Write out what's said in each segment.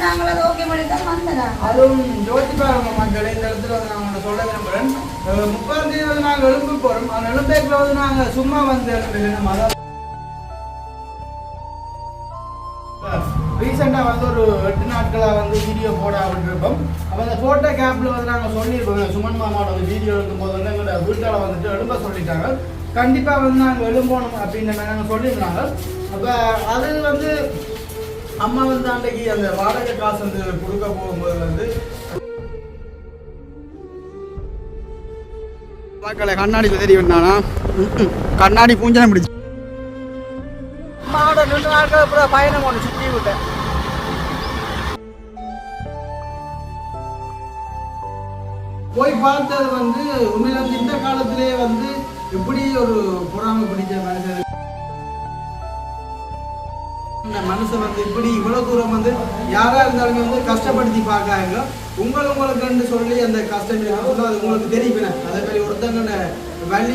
நாங்கள் அதை ஓகே பண்ணி தான் வந்தோம். அதுவும் யோசிப்பாங்க மக்கள். இந்த இடத்துல வந்து நான் சொல்ல விரும்புகிறேன். 30ஆம் தேதி வந்து நாங்கள் எழும்பு போகிறோம். அந்த எழும்பேக்கில் வந்து நாங்கள் சும்மா வந்து எழும்புகிறோம். அதாவது ரீசெண்டாக வந்து ஒரு 8 நாட்களாக வந்து வீடியோ போட விட்டுருப்போம். அப்போ அந்த ஃபோட்டோ கேப்பில் வந்து நாங்கள் சொல்லியிருப்போம். சுமன் மாமாவோட வந்து வீடியோ எடுக்கும்போது வந்து எங்களோட வீட்டால் வந்துட்டு எழும்ப சொல்லிட்டாங்க. கண்டிப்பாக வந்து நாங்கள் எழும்பணும் அப்படின்ற மாதிரி நாங்கள் சொல்லியிருந்தாங்க. அப்போ அது வந்து அம்மா வந்து அன்றைக்கு அந்த வாடகை காசு வந்து கொடுக்க போகும்போது வந்து மக்களை கண்ணாடி தெரிய வேண்டானா கண்ணாடி பூஞ்சனை பிடிச்சி அம்மாவோட 2 நாட்கள் அப்புறம் பயணம் ஒன்று சுற்றி விட்டேன். போய் பார்த்தது வந்து உண்மையில வந்து இந்த காலத்திலே வந்து எப்படி ஒரு பொறாமை பிடிச்ச மனுஷன் மனுஷன் வந்து இப்படி இவ்வளவு தூரம் வந்து யாரா இருந்தாலுமே வந்து கஷ்டப்படுத்தி பார்க்காங்க. உங்களுக்கு சொல்லி அந்த கஷ்டம் அது உங்களுக்கு தெரியும். அதே மாதிரி ஒருத்தங்க வழி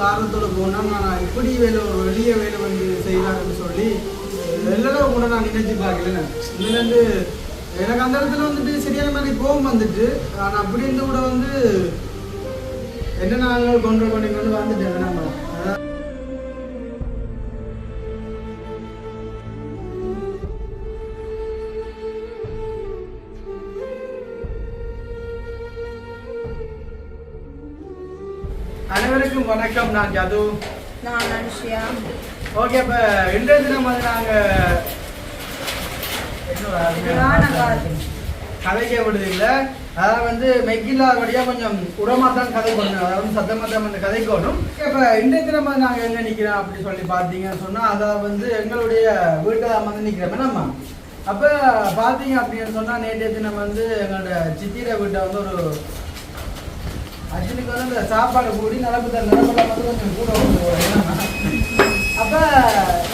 ஆர்வத்தோட போனா நான் இப்படி வேலை ஒரு வெளிய வேலை வந்து செய்யலாம்னு சொல்லி எல்லாரும் கூட நான் நினைச்சு பார்க்கல. இதுல இருந்து எனக்கு அந்த இடத்துல வந்துட்டு சரியான மாதிரி கோபம் வந்துட்டு நான் அப்படி இருந்து கூட வந்து என்ன நாங்கள் கொண்டு வந்துட்டேன். நம்ம அனைவருக்கும் வணக்கம். நான் ஜது. நான் அனுஷியா. ஓகே, இப்போ இன்றைய தினம் வந்து நாங்கள் கதைக்க விடுது இல்லை. அதாவது வந்து மெக்கில்லாத வழியாக கொஞ்சம் உரமாக தான் கதை பண்ணணும். அதாவது சத்தமாக தான் வந்து கதைக்கணும். இப்போ இன்றைய தினம் வந்து நாங்கள் எங்கே நிற்கிறோம் அப்படி சொல்லி பார்த்தீங்கன்னு சொன்னால் அதாவது வந்து எங்களுடைய வீட்டில் வந்து நிற்கிறோம் நம்ம. அப்போ பார்த்தீங்க அப்படின்னு சொன்னால் நேற்றைய தினம் வந்து எங்களோட சித்திர வீட்டை வந்து ஒரு அர்ஜுனுக்கு வந்து இந்த சாப்பாடு கூடி நிலப்பு நிலப்பெல்லாம் வந்து கொஞ்சம் கூட அப்போ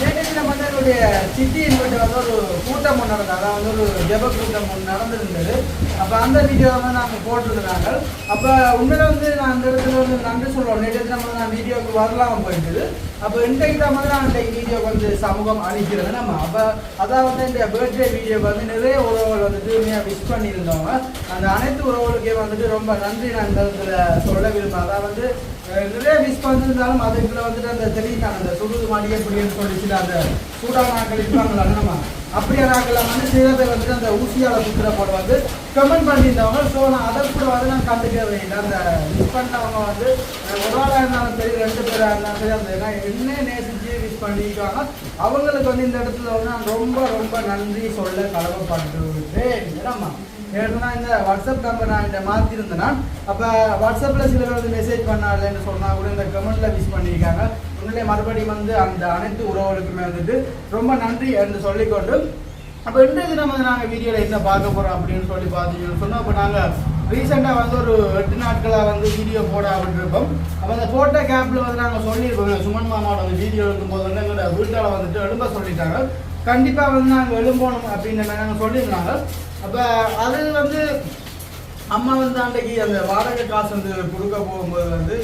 நேற்று நம்ம வந்து என்னுடைய சித்தியின் வீட்டு வந்து ஒரு கூட்டம் ஒன்று நடந்தது. அதாவது வந்து ஒரு ஜெப கூட்டம் ஒன்று நடந்துருந்தது. அப்போ அந்த வீடியோ வந்து நாங்கள் போட்டிருந்தாங்க. அப்போ உண்மையில வந்து நான் அந்த இடத்துல வந்து நன்றி சொல்லுவோம். நேற்று நம்ம நான் வீடியோவுக்கு வரலாமல் போயிட்டுது. அப்போ இன்றைக்கு தான் வந்து நான் இன்றைக்கு வீடியோக்கு வந்து சமூகம் அனுப்பிக்கிறது நம்ம. அப்போ அதாவது வந்து இந்த பர்த்டே வீடியோக்கு வந்து நிறைய உறவுகள் வந்துட்டு விஷ் பண்ணியிருந்தவங்க. அந்த அனைத்து உறவுகளுக்கே வந்துட்டு ரொம்ப நன்றி நான் இந்த இடத்துல சொல்ல விரும்புகிறேன். அதாவது வந்து நிறைய விஷ் பண்ணியிருந்தாலும் அதுக்குள்ள வந்துட்டு அந்த தெரியும் அந்த சுடுது மாடியே அப்படின்னு சொல்லிச்சுட்டு அந்த சூடான நாட்கள் இருப்பாங்களா நம்ம அப்படியே நாட்கள் வந்து சில பேர் வந்துட்டு அந்த ஊசியால சுற்றுற போட வந்து கமெண்ட் பண்ணியிருந்தவங்க. ஸோ நான் அதை கூட வந்து நான் கண்டுக்கவே இல்லை. அந்த விஷ் பண்ணவங்க வந்து ஒரு ஆளாக இருந்தாலும் சரி 2 பேராக இருந்தாலும் சரி அந்த என்ன நேசிச்சு விஷ் பண்ணியிருக்காங்க. அவங்களுக்கு வந்து இந்த இடத்துல வந்து நான் ரொம்ப ரொம்ப நன்றி சொல்ல கடமைப்பட்டுருக்கேன். ஏன்னாம்மா ஏன்னா இந்த வாட்ஸ்அப் நம்பர் நான் இந்த மாற்றிருந்தேன்னா அப்போ வாட்ஸ்அப்பில் சில பேர் வந்து மெசேஜ் பண்ணாலேன்னு சொன்னால் கூட இந்த கமெண்ட்டில் விஷ் பண்ணியிருக்காங்க. உண்மையிலே மறுபடியும் வந்து அந்த அனைத்து உறவுகளுக்குமே வந்துட்டு ரொம்ப நன்றி என்று சொல்லிக்கொண்டு அப்போ இன்றைய தினம் வந்து நாங்கள் வீடியோவில் என்ன பார்க்க போகிறோம் அப்படின்னு சொல்லி பார்த்தீங்கன்னு சொன்னால் அப்போ நாங்கள் ரீசெண்டாக வந்து ஒரு 8 நாட்களாக வந்து வீடியோ போட விட்டுருப்போம். அப்போ அந்த ஃபோட்டோ கேப்பில் வந்து நாங்கள் சொல்லியிருப்போம். சுமன் மாமாவோட வந்து வீடியோ எடுக்கும்போது வந்து எங்களோட வீட்டால் வந்துட்டு எழும்ப சொல்லிட்டாங்க. கண்டிப்பாக வந்து நாங்கள் எழும்பணும் அப்படின்னு நாங்கள் சொல்லியிருந்தாங்க. அப்போ அது வந்து அம்மா வந்து அன்றைக்கு அந்த வாடகை காசு வந்து கொடுக்க போகும்போது வந்து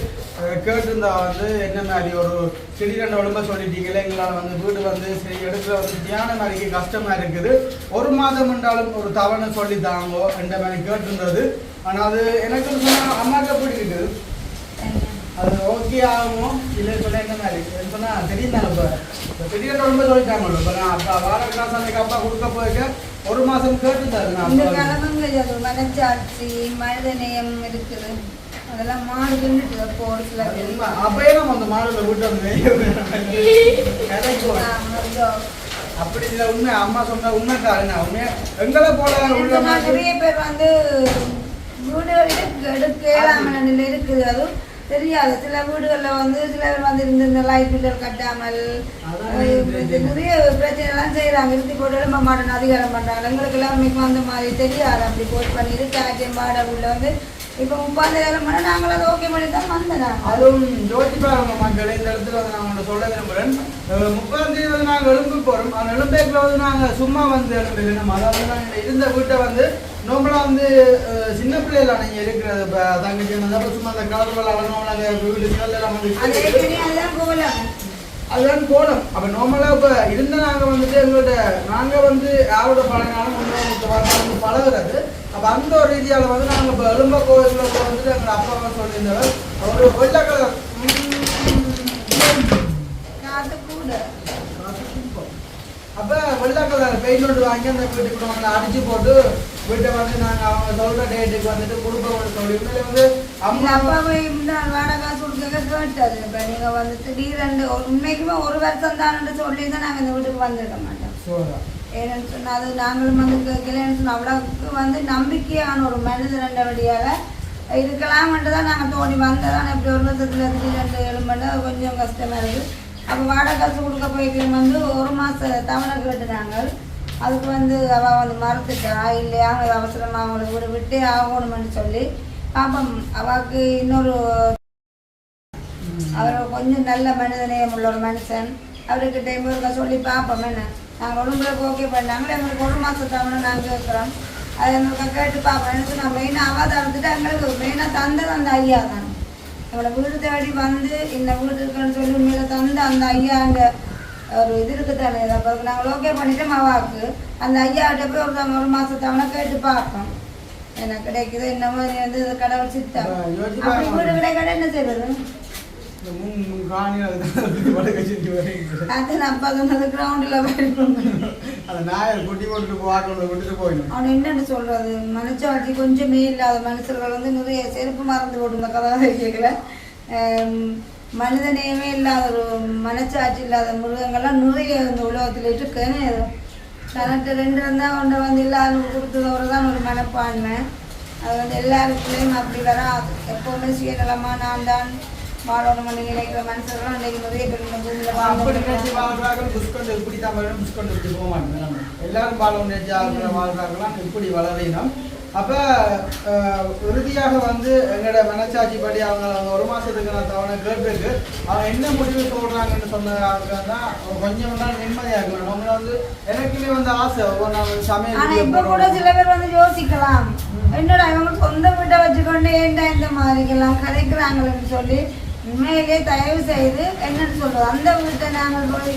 கேட்டிருந்தா வந்து என்ன மாதிரி ஒரு திடீரெண்டு ஒழுங்காக சொல்லிட்டீங்களே எங்களால் வந்து வீடு வந்து சரி எடுக்கிற வந்து தியான மாதிரிக்கு கஷ்டமாக இருக்குது. 1 மாதம் என்றாலும் ஒரு தவணை சொல்லி தாங்கோ என்ற மாதிரி கேட்டிருந்தது. ஆனால் அது எனக்கு சொன்னால் அம்மாவுக்கு எப்படி இருக்குது அது ஓகே ஆகுமோ இல்லை சொன்னால் என்ன மாதிரி சொன்னால் தெரியும் தானே. இப்போ திடீரெண்டு ஒழுங்காக சொல்லிட்டாங்களோ. இப்போ நான் அப்பா வாடகை காசு அன்றைக்கு அப்பா கொடுக்க போயிருக்க 1 மாதம் கேட்டுருந்தாரு. மனச்சாட்சி மனிதநேயம் இருக்குது அதெல்லாம் மாடு தின்னுட்டு ஒரு சில அப்பயே நம்ம அந்த மாடுல விட்டு வந்து அப்படி இல்லை. உண்மை அம்மா சொன்ன உண்மைக்காரங்க உண்மையா எங்களை போல நிறைய பேர் வந்து வீடுகள் எடுக்கலாம நிலையில் இருக்குது. அதுவும் தெரியாது. சில வீடுகளில் வந்து சில பேர் வந்து இந்த லைட் பில்லர் கட்டாமல் நிறைய பிரச்சனைலாம் செய்கிறாங்க. இறுதி போட்டு எழும்ப மாட்டேன்னு அதிகாரம் பண்ணுறாங்க. எங்களுக்கு எல்லாருமே அந்த மாதிரி தெரியாது. அப்படி போட் பண்ணி இருக்காச்சேன் பாடவுள்ள வந்து இப்போ 30 மணி நாங்கள் அதை ஓகே பண்ணி தான் வந்தோம். அதுவும் யோசிப்பாங்க மக்கள். இந்த இடத்துல வந்து நான் உங்களை சொல்ல விரும்புகிறேன். 30ஆம் தேதி வந்து நாங்கள் எழும்பு போகிறோம். அந்த எழும்பேக்கில் வந்து நாங்கள் சும்மா வந்து எழும்புகிறோம். அதாவது நாங்கள் இருந்த வீட்டை வந்து நோம்பலாக வந்து சின்ன பிள்ளைகள் நீங்கள் இருக்கிறது இப்போ தங்கச்சி வந்து சும்மா அந்த கலர்வெல்லாம் வீடு எல்லாம் வந்து அதுதான் போனோம். அப்போ நார்மலாக இப்போ இருந்த நாங்கள் வந்துட்டு எங்களோட நாங்கள் வந்து யாரோட பழங்காலம் வந்து பழகுறது. அப்போ அந்த ஒரு ரீதியால் வந்து நாங்கள் இப்போ எலும்ப கோயிலில் வந்துட்டு எங்களோட அப்பா அம்மா சொல்லியிருந்தவர் ஒரு வெள்ளை கலர் அப்போ வெள்ளை கலர் பெயிண்ட் ஒன்று வாங்கி அந்த வீட்டுக்கு வந்து அடிச்சு போட்டு வீட்டை வந்து நாங்கள் அவங்க சொல்கிற டேட்டுக்கு வந்துட்டு கொடுப்போம்னு சொல்லி உண்மையில வந்து அப்பாவை வாடகை காசு கொடுக்க கேட்டாரு. இப்போ நீங்கள் வந்துட்டு திடீரெண்டு உண்மைக்குமே ஒரு வருஷம் தானு சொல்லி தான் நாங்கள் இந்த வீட்டுக்கு வந்துருக்க மாட்டோம். ஏன்னு சொன்னால் அது நாங்களும் வந்து கேட்கலன்னு சொன்னால் அவ்வளோக்கு வந்து நம்பிக்கையான ஒரு மனிதன் வழியால் இருக்கலாம்ன்ட்டு தான் நாங்கள் தோணி வந்ததான். இப்படி ஒரு வருஷத்தில் திடீரெண்டு எழும்பண்டு அது கொஞ்சம் கஷ்டமாக இருக்குது. அப்போ வாடகை காசு கொடுக்க போய்க்கு வந்து ஒரு மாதம் தவணை கேட்டுனாங்க. அதுக்கு வந்து அவள் வந்து மறுத்துட்டா இல்லையா அவசரமாக அவங்களுக்கு வீடு விட்டே ஆகணும்னு சொல்லி பாப்பம். அவளுக்கு இன்னொரு அவர் கொஞ்சம் நல்ல மனிதநேயம் உள்ள ஒரு மனுஷன் அவர்கிட்ட இருக்கா சொல்லி பார்ப்போம். என்ன நாங்கள் உடம்புக்கு ஓகே பண்ணாங்களே எங்களுக்கு ஒரு மாதம் தவணை நாங்கள் கேட்குறோம். அது எங்களுக்கு கேட்டு பார்ப்போம். எனக்கு நான் மெயினாக அவள் தந்துட்டு எங்களுக்கு மெயினாக தந்தது அந்த ஐயா தான். எங்களோட வீடு தேடி வந்து இந்த வீடு இருக்குன்னு சொல்லி உண்மையில தந்து அந்த ஐயா அங்கே ஒரு இது இருக்குதானே அப்போ நாங்கள் ஓகே பண்ணிட்டோம். அவாவுக்கு அந்த ஐயாட்ட போய் ஒரு மாதத்தவனை கேட்டு பார்ப்போம் எனக்கு கிடைக்குது என்னமோ வந்து கடவுள் சித்தம். அப்படி வீடு கிடைக்காத என்ன செய்வது? அது அப்பா சொன்னது கிரவுண்டில் அவன் என்னன்னு சொல்றது மனச்சாட்சி கொஞ்சமே இல்லாத மனுஷர்கள் வந்து நிறைய செருப்பு மறந்து போட்டு கதை கேட்கல. மனிதனையுமே இல்லாத ஒரு மனச்சாட்சி இல்லாத மிருகங்கள்லாம் நிறைய இந்த உலகத்தில் இருக்குன்னு தனக்கு ரெண்டு இருந்தால் கொண்ட வந்து எல்லாரும் கொடுத்ததோடு தான் ஒரு மனப்பான்மை. அது வந்து எல்லாருக்குள்ளேயும் அப்படி வராது. எப்போவுமே சுயநலமாக நான் தான் வாழணும் பண்ணி நினைக்கிற மனுஷர்களும் அன்றைக்கு நிறைய பேர் எல்லாரும் வாழ்றாங்களாம் இப்படி வளரணும். அப்போ இறுதியாக வந்து எங்களோட மனச்சாட்சிப்படி அவங்க ஒரு மாதத்துக்கு நான் தவணை கேட்டுருக்கு. அவங்க என்ன முடிவு சொல்கிறாங்கன்னு சொன்னதான் கொஞ்சம் நாள் நிம்மதியாக இருக்கலாம். அவங்க வந்து எனக்குமே வந்து ஆசை ஒவ்வொரு நாள் சமையல். இப்போ கூட சில பேர் வந்து யோசிக்கலாம் என்னோட அவங்க சொந்த வீட்டை வச்சுக்கொண்டு ஏன்டா இந்த மாதிரிக்கெல்லாம் கதைக்கிறாங்களேன்னு சொல்லி உண்மையிலே தயவு செய்து என்னன்னு சொல்றது அந்த வீட்டை நாங்கள் போய்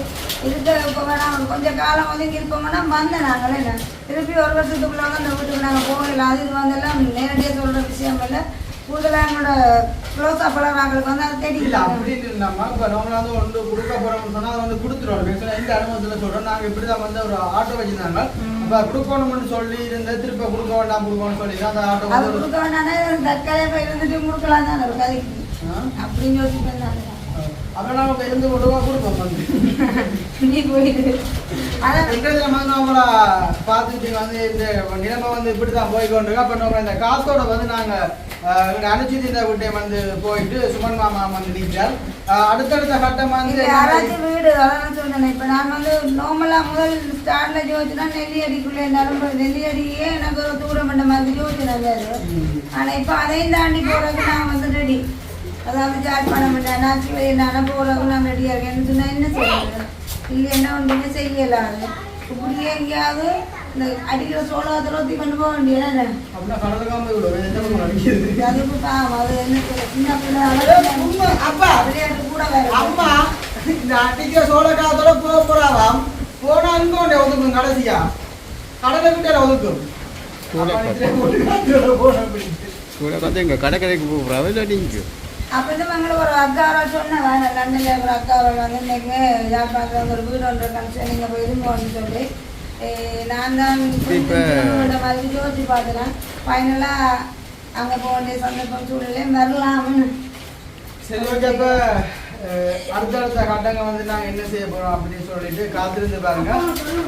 இருக்க இப்போ நாங்கள் கொஞ்சம் காலம் ஒதுங்கி இருப்போம்னா வந்த நாங்கள் என்ன திருப்பி ஒரு வருஷத்துக்குள்ள அந்த வீட்டுக்கு நாங்கள் போகல. அது இது வந்தெல்லாம் நேரடியாக சொல்கிற விஷயம் இல்லை. கூடுதலாக எங்களோட க்ளோஸ் அப்பெல்லாம் நாங்களுக்கு வந்து அது தெரியல. அப்படின்னு நம்ம இப்போ நம்மள வந்து ஒன்று கொடுக்க போகிறோம்னு சொன்னால் அதை வந்து கொடுத்துருவோம். எந்த அனுபவத்தில் சொல்கிறோம் நாங்கள் இப்படி தான் வந்து ஒரு ஆட்டோ வச்சுருந்தாங்க. அப்போ கொடுக்கணும்னு சொல்லி இருந்த திருப்பி கொடுக்க வேண்டாம் கொடுக்கணும்னு சொல்லி அந்த ஆட்டோ அது கொடுக்க வேண்டாம்னா தற்காலியாக போய் இருந்துட்டு கொடுக்கலாம் தான் ஒரு கதைக்கு அப்படின்னு யோசிப்பேன். அப்புறம் நாங்கள் இருந்து கொண்டு கொடுப்போம் நீ போயிட்டு அதான் நம்மளை பார்த்துட்டு வந்து இந்த நிலைமை வந்து இப்படி தான் போய்கொண்டிருக்கோம். அப்போ நம்ம இந்த காசோட வந்து நாங்கள் அனுச்சிட்டு இந்த வீட்டை வந்து போயிட்டு சுமன் மாமா வந்து நிற்கிறார். அடுத்தடுத்த கட்டம் வந்து யாராச்சும் வீடு அதான் சொன்னேன். இப்போ நான் வந்து நார்மலாக முதல் ஸ்டார்டில் யோசிச்சுனா நெல்லியடிக்குள்ளே இருந்தாலும் நெல்லியடியே எனக்கு ஒரு தூரம் பண்ண மாதிரி யோசிச்சு அது. ஆனால் இப்போ அதையும் தாண்டி போகிறதுக்கு நான் வந்து ரெடி. அதாவது சார்ஜ் பண்ண மாட்டேன் நாச்சு நான் போகிறதுக்கு நான் ரெடியாக இருக்கேன்னு சொன்னால் என்ன செய்யறது இல்லை என்ன ஒன்றுமே செய்யலாது. இப்படியே எங்கேயாவது இந்த அடிக்கிற சோளத்தில் ஊற்றி கொண்டு போக வேண்டியது. அதுக்கு பாவம் அது என்ன சின்ன பிள்ளை அப்பா விளையாட்டு கூட அம்மா இந்த அடிக்கிற சோள காலத்தோட போறாவாம் போனா இங்க ஒதுக்கும் கடைசியா கடலை கிட்ட ஒதுக்கும் கடற்கரைக்கு போகிறாவே இல்லாட்டிங்க அப்படி மங்களை ஒரு அக்காவை சொன்னேன் லண்டனில் இருக்கிற அக்காவை வந்து இன்னைக்கு யாழ்ப்பாணத்தில் ஒரு வீடு ஒன்று கமிஷன் நீங்கள் போய் இருங்கன்னு சொல்லி நான் தான் மாதிரி யோசிச்சு பார்த்துனேன். ஃபைனலாக அங்கே போக வேண்டிய சந்தர்ப்பம் சூழ்நிலையும் வரலாம்னு சரி. ஓகே, இப்போ அடுத்தடுத்த கட்டங்க வந்து நாங்கள் என்ன செய்ய போகிறோம் அப்படின்னு சொல்லிட்டு காத்திருந்து பாருங்க.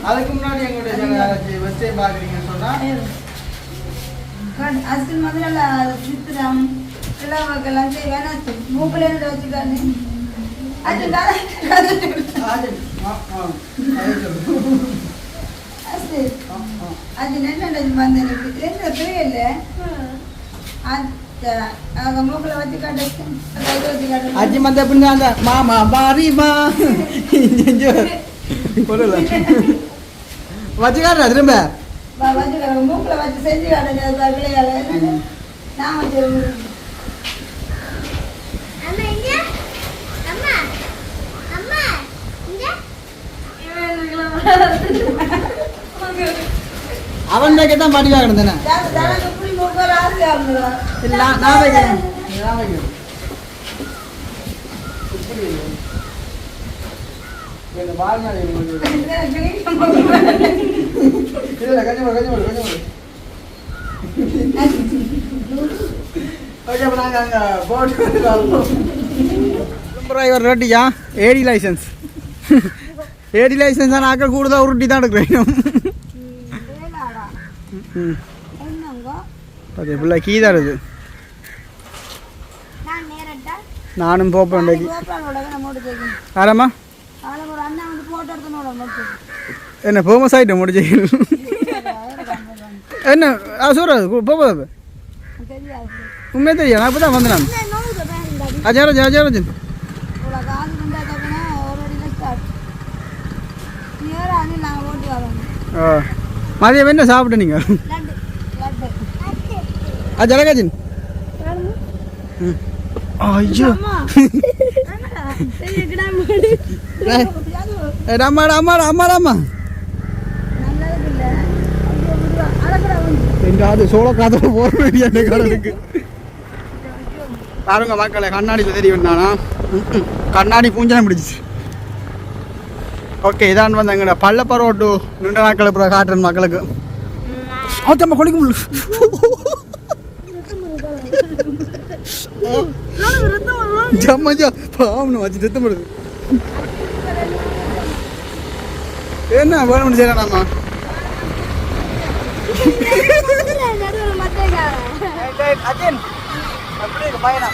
அதுக்கு முன்னாடி எங்களுடைய சேனல் வெப்சைட் பார்க்குறீங்கன்னு சொன்னால் அதுக்கு முதல்ல சித்திரம் எல்லாம் செய்வேன். மூக்கில் என்ன வச்சுக்காரு அது அது என்ன வந்து எனக்கு என்ன தெரியல. மூக்கில் வச்சு காட்டு அஜி மந்த எப்படிங்க அந்த மாமா பாரிமா வச்சுக்காடுறா திரும்ப வச்சுக்கிறேன் மூக்கில் வச்சு செஞ்சு காட்டுங்க விளையாட நான் வச்சு அவன் தான் மாட்டிக்கா கிடந்தேன் நான் வைக்கிறேன் ரெட்டியா ஏடி லைசன்ஸ் ஏடி லைசன்ஸ் ஆக்கள் கூடுதா உருட்டி தான் எடுக்கிறேன் அதே பிள்ளை கீதா இருக்கு நானும் போப்பேன் ஆராமா என்ன ஃபேமஸ் ஆகிட்டேன் முடிஞ்சு என்ன சொல்கிறது போப்போ உண்மையே தெரியும் நான் இப்போ தான் வந்தேன் நான் அஜயராஜன் மதியம் என்ன சாப்பிட்டு நீங்கள் ஜலகாஜன் ஐயோ எங்காவது சோள காதோட போற வேண்டிய கடலுக்கு பாருங்க மக்களை கண்ணாடியில் தெரியும் நானா கண்ணாடி பூஞ்சனம் பிடிச்சிச்சு ஓகே இதான் வந்து எங்கட பள்ளப்பரோட்டு நின்ற நாட்கள் அப்புறம் காட்டுறேன் மக்களுக்கு ஆச்சம்மா கொளிக்க முடியல ஜம்மஜா பாவம் வச்சு ரத்தம் வருது என்ன வேணும்னு செய்யறானாமா அஜன் அப்படி இருக்கு பையனா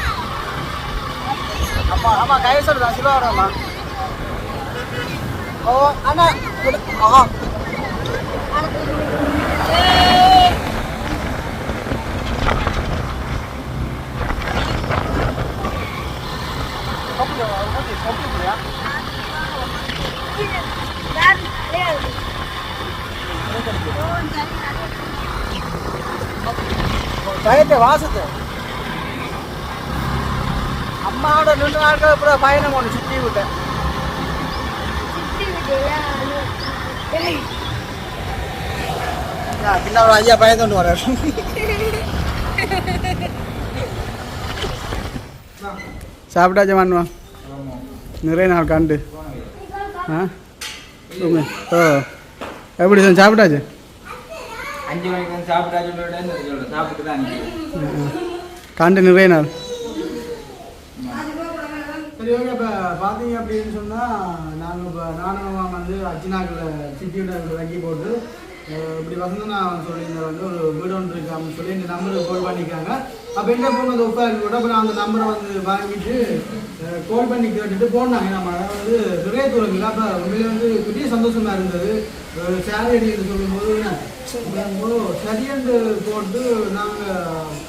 அம்மா அம்மா கை சொல்லுதான் சிவாடாமா ஓ அண்ணா ஆஹா பயத்தை வாசத்தை அம்மாவோட நின்று நாட்கள் அப்புறம் பயணம் ஒன்று சுற்றி விட்டேன் பின்ன ஒரு ஐயா பயத்தொண்டு வர்றாரு சாப்பிட்டாச்சு மாண்பா நிறைய நாள் கண்டு ஆ ஓ எப்படி சாப்பிட்டாச்சு 5 மணிக்கு வந்து சாப்பிட்டு தான் கண்டு நிறைய நாள் சரி ஓகே இப்போ பார்த்தீங்க அப்படின்னு சொன்னால் நாங்கள் இப்போ நானும் வந்து அச்சினாக்கில் சிட்டியோட வங்கி போட்டு இப்படி வசந்தனா சொல்லியிருந்தேன் வந்து ஒரு வீடு ஒன்று இருக்கான்னு சொல்லி இந்த நம்பருக்கு கால் பண்ணிக்காங்க அப்போ என்ன ஃபோன் வந்து ஒப்பாக கூட அப்போ நான் அந்த நம்பரை வந்து வாங்கிட்டு கால் பண்ணி கேட்டுட்டு போனாங்க நம்ம அதாவது நிறைய தூரங்கள் அப்போ உண்மையிலே வந்து பெரிய சந்தோஷமாக இருந்தது சேலரி அடிக்கிறது சொல்லும்போது சரியன்று போட்டு நாங்கள்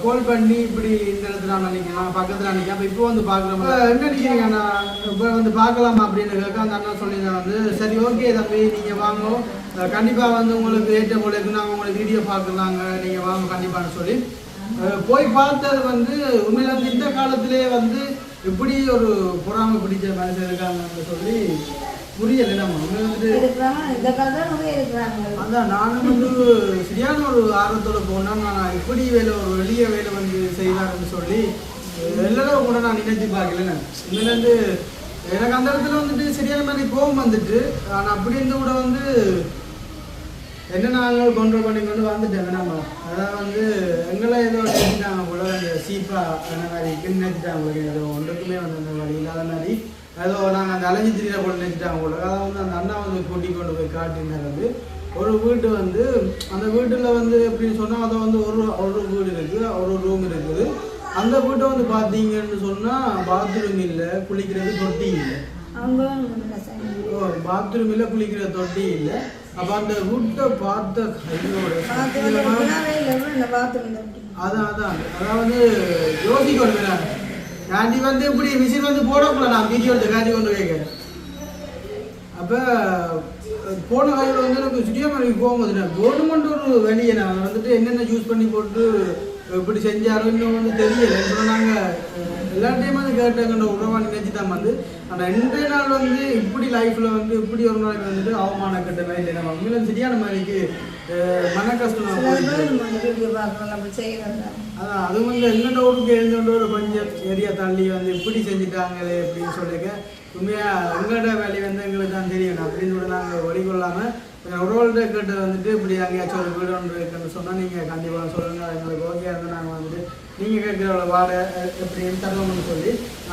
கால் பண்ணி இப்படி இந்த இடத்துல நான் நினைக்கிறேன் பக்கத்தில் நினைக்கிறேன் அப்போ இப்போ வந்து பார்க்குறோம் என்ன நினைக்கிறீங்க நான் இப்போ வந்து பார்க்கலாமா அப்படின்னு கேட்க அந்த அண்ணா சொல்லியிருந்தேன் வந்து சரி ஓகே தம்பி நீங்கள் வாங்க கண்டிப்பாக வந்து உங்களுக்கு ஏற்ற போல நாங்கள் உங்களுக்கு வீடியோ பார்க்கலாங்க நீங்கள் வாங்க கண்டிப்பான்னு சொல்லி போய் பார்த்தது வந்து உண்மையில வந்து இந்த காலத்திலே வந்து எப்படி ஒரு பொறாமை பிடிச்ச மனுஷன் இருக்காங்கன்னு சொல்லி புரியலை நம்ம வந்துட்டு அதான் நானும் வந்து சரியான ஒரு ஆர்வத்தோட போனால் நான் இப்படி வேலை ஒரு வெளிய வேலை வந்து செய்யலாம்னு சொல்லி எல்லாரும் கூட நான் நினைச்சு பார்க்கல உண்மையிலேருந்து எனக்கு அந்த இடத்துல வந்துட்டு சரியான மாதிரி கோபம் வந்துட்டு நான் அப்படி இருந்து கூட வந்து என்ன நாங்கள் கண்ட்ரோல் பண்ணி கொண்டு வந்துட்டேன் நம்ம அதான் வந்து எங்களை ஏதோ நினைச்சிட்டாங்க போல அந்த சீப்பா அந்த மாதிரி நினைச்சிட்டாங்க போல ஏதோ ஒன்றுக்குமே வந்து அந்த வழி இல்லாத மாதிரி ஏதோ நாங்கள் அந்த அலைஞ்சி திரியில போல நினைச்சிட்டாங்க போல அதாவது வந்து அந்த அண்ணா வந்து கூட்டி கொண்டு போய் காட்டினார் வந்து ஒரு வீட்டு வந்து அந்த வீட்டில் வந்து எப்படின்னு சொன்னால் அதை வந்து ஒரு வீடு இருக்குது ஒரு ரூம் இருக்குது அந்த வீட்டை வந்து பார்த்தீங்கன்னு சொன்னால் பாத்ரூம் இல்லை குளிக்கிறது தொட்டி இல்லை பாத்ரூம் இல்லை குளிக்கிற தொட்டி இல்லை அப்போ அந்த வீட்டை பார்த்த கையோட அதான் அதாவது யோசிக்கணும் ஆண்டி வந்து இப்படி மிஷின் வந்து போடக்கூட நான் வீடியோ எடுத்து காட்டி கொண்டு வைக்கிறேன் அப்போ போன கையில் வந்து எனக்கு சுற்றியமலைக்கு போகும்போது நான் கவர்மெண்ட் ஒரு வெளியே நான் வந்துட்டு என்னென்ன யூஸ் பண்ணி போட்டு இப்படி செஞ்சாலும் இன்னும் வந்து தெரியலை இப்போ நாங்கள் எல்லா டைமும் வந்து கேட்டாங்கன்ற உறவாக நினைச்சு தான் வந்து ஆனால் இன்றைய நாள் வந்து இப்படி லைஃப்பில் வந்து இப்படி ஒரு நாளைக்கு வந்துட்டு அவமானக்கட்ட மாதிரி நம்ம உண்மையில சரியான மாதிரிக்கு மன கஷ்டம். அதான் அது வந்து என்னோட ஊருக்கு எழுந்தோட ஒரு கொஞ்சம் ஏரியா தள்ளி வந்து இப்படி செஞ்சுட்டாங்களே அப்படின்னு சொல்லிக்க உண்மையாக எங்களோட வேலையை வந்து எங்களுக்கு தான் தெரியணும் அப்படின்னு சொல்லி நாங்கள் வழிகொள்ளாமல் உறவுகள்கிட்ட கேட்டு வந்துட்டு இப்படி அங்கேயாச்சும் ஒரு வீடு ஒன்று இருக்குன்னு சொன்னால் நீங்கள் கண்டிப்பாக சொல்லுங்கள் எங்களுக்கு ஓகே இருந்தால் நாங்கள் வந்துட்டு நீங்கள் கேட்குற வாடகை எப்படின்னு தருவோம்னு சொல்லி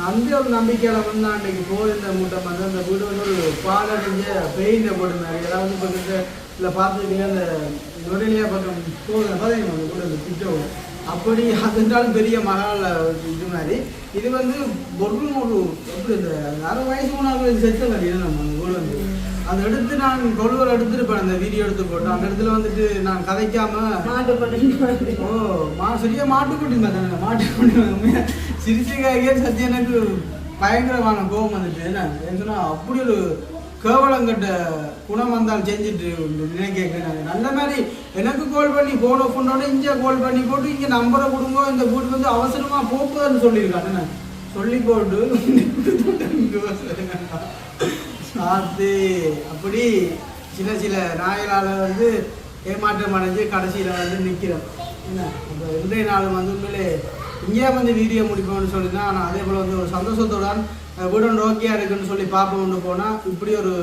அந்த ஒரு நம்பிக்கையில் வந்து நான் அன்றைக்கி போயிருந்த மூட்டை வந்து அந்த வீடு வந்து ஒரு பாலடைஞ்ச பெயிண்டை போட்டிருந்தாரு. ஏதாவது இப்போ இல்லை பார்த்துருக்கீங்க அந்த நொடிலியா பக்கம் போகுது பார்த்தீங்கன்னா அந்த வீடு அந்த திட்டம் அப்படி அதுன்றாலும் பெரிய மகால இது மாதிரி இது வந்து ஒரு எப்படி இந்த 6 வயசு மூணாவது செத்த மாதிரி நம்ம அந்த வீடு வந்து அதை எடுத்து நான் கொழுவல் எடுத்துருப்பேன் அந்த வீடியோ எடுத்து போட்டேன். அந்த இடத்துல வந்துட்டு நான் கதைக்காம சரியா மாட்டுக்குட்டி மாதிரி மாட்டுக்குட்டி சிரிச்சுக்காக சத்தியம் எனக்கு பயங்கரமான கோபம் வந்துட்டு என்ன சொன்னா அப்படி ஒரு கேவலங்கட்ட குணம் வந்தால் செஞ்சுட்டு நினைக்கிறேன். நல்ல மாதிரி எனக்கு கால் பண்ணி போன ஃபோனோட இங்கே கால் பண்ணி போட்டு இங்கே நம்பரை கொடுங்க இந்த வீட்டுக்கு வந்து அவசரமாக போக்குதுன்னு சொல்லியிருக்காங்க. என்ன சொல்லி போட்டு சாத்து அப்படி சில நாயலால் வந்து ஏமாற்றம் அடைஞ்சு கடைசியில் வந்து நிற்கிறோம். என்ன இப்போ இன்றைய நாள் வந்து உண்மையிலே இங்கேயே வந்து வீடியோ முடிப்போம்னு சொல்லியிருந்தேன். ஆனால் அதே போல் வந்து ஒரு சந்தோஷத்தோட வீடு ஒன்று ஓகேயா இருக்குன்னு சொல்லி பார்ப்போம்னு போனால் இப்படி ஒரு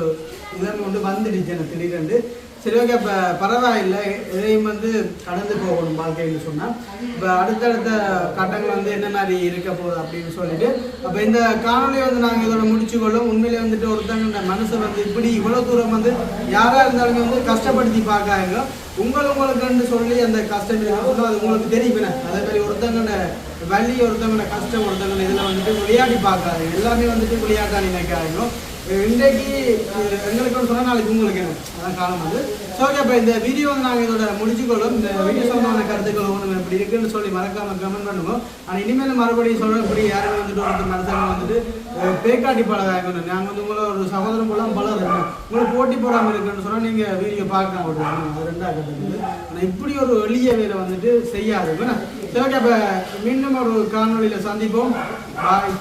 இதன் கொண்டு வந்துடுச்சு எனக்கு திடீரெண்டு. சரி ஓகே இப்போ பரவாயில்லை எதையும் வந்து கடந்து போகணும் வாழ்க்கைன்னு சொன்னால் இப்போ அடுத்தடுத்த கட்டங்கள் வந்து என்ன மாதிரி இருக்க போகுது அப்படின்னு சொல்லிட்டு அப்போ இந்த காணொலியை வந்து நாங்கள் இதோட முடிச்சுக்கொள்ளும். உண்மையிலே வந்துட்டு ஒருத்தங்க மனசை வந்து இப்படி இவ்வளோ தூரம் வந்து யாராக இருந்தாலுமே வந்து கஷ்டப்படுத்தி பார்க்காங்க உங்களுக்குன்னு சொல்லி அந்த கஷ்டம் அது உங்களுக்கு தெரியும். அதே மாதிரி ஒருத்தங்களோட வலி ஒருத்தவங்களோட கஷ்டம் ஒருத்தவங்க இதில் வந்துட்டு விளையாடி பார்க்காது எல்லாமே வந்துட்டு விளையாட்டா நினைக்காதீங்க. இன்றைக்கு எங்களுக்கு ஒன்று சொன்னால் நாளைக்கு உங்களுக்கு அதான் காலம் வந்து. ஸோ ஓகே இப்போ இந்த வீடியோ வந்து நாங்கள் இதோட முடிச்சுக்கொள்ளும். இந்த வீடியோ சம்பந்தமான கருத்துக்கள் ஒன்று இப்படி இருக்குன்னு சொல்லி மறக்காமல் கமெண்ட் பண்ணுவோம். ஆனால் இனிமேல் மறுபடியும் சொல்கிறோம் இப்படி யாருமே வந்துட்டு ஒருத்தர் மனசாங்க வந்துட்டு பேக்காட்டி பழகாக்கணும். நாங்கள் வந்து உங்களை ஒரு சகோதரம் போலாம் பழகிறோம் உங்களை போட்டி போடாமல் இருக்குன்னு சொன்னால் நீங்கள் வீடியோ பார்க்க விடுவாங்க. அது ரெண்டாக கட்டுறது. ஆனால் இப்படி ஒரு எளிய வேலை வந்துட்டு செய்யாது. சரி ஓகே இப்போ மீண்டும் ஒரு காணொலியில் சந்திப்போம். பாய்.